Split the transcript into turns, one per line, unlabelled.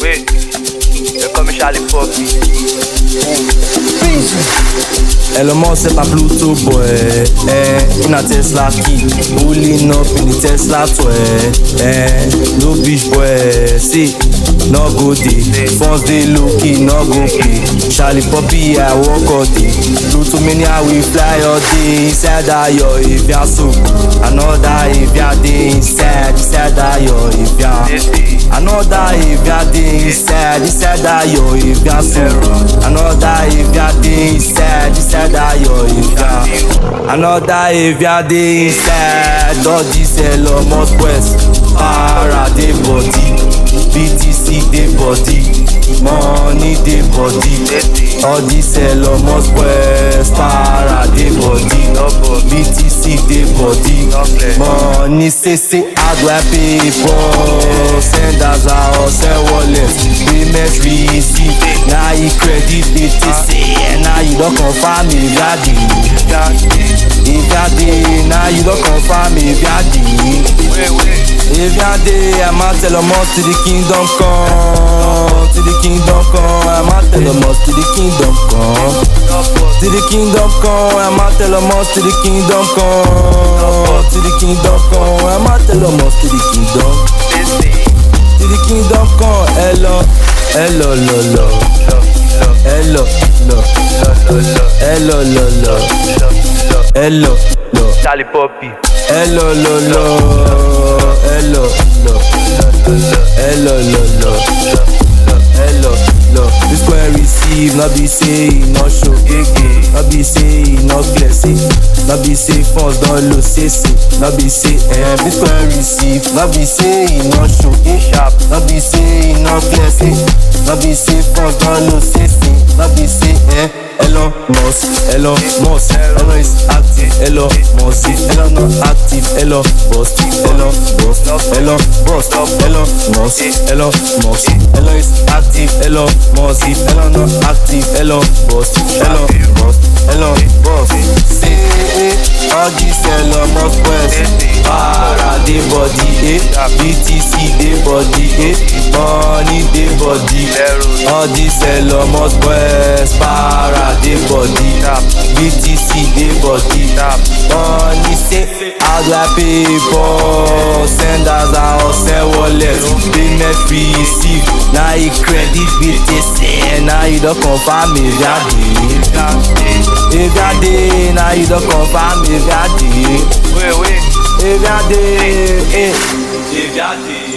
Wait, here come Charlie Poppy.
Elon Musk c'est pas Pluto boy, una Tesla key, pulling up in the Tesla toy, no bitch boy, see, no go day, funds dey low key, no go pay. Charlie Poppy I walk all day, Pluto mania we fly all day. Inside that yo if ya so, another if ya dey inside that yo if ya, another if ya dey inside that yo if ya so, another if ya dey inside that yo if ya, another if ya dey inside. All this Elon Musk West, para dey body, BTC dey body, money dey body. All this Elon Musk West, para dey body, BTC dey body, money say how do I pay for? Send as a send wallet, payment receipt, now you credit BTC, and now you don't confirm if ya dey, now you don't confirm if ya dey. If ya dey, I'ma tell them all to the kingdom come, to the kingdom come. I'ma tell them all to the kingdom come, to the kingdom come. I'ma tell them all to the kingdom come, to the kingdom come. I'ma tell them all to the kingdom, to the kingdom come. Hello, hello, hello, hello, hello, hello, hello, hello,
Charlie Poppy.
hello, hello, hello, hello, hello, hello, hello. This boy receive, not be say he not show, not be say he not blessing, not be say funds don't lose, say, not be say this boy receive, not be say he not show, not be say he not blessing, not be say funds don't lose, say, not be say Elon Musk, Elon Musk, Elon is active, Elon Musk, Elon not active, Elon Musk, Elon Musk, Elon Musk, Elon Musk, Elon Musk, Elon is active, Elon Musk, Elon not active, Elon Musk, Elon Musk, Elon Musk. Say all this Elon Musk West, para dey body, BTC dey body, money dey body. All this Elon Musk West, para dey body, BTC dey body, money say how do I pay for? Send as a send wallet, payment receive, now you credit BTC, now you don't confirm if ya dey, now you don't confirm if ya dey, if ya dey, if ya dey.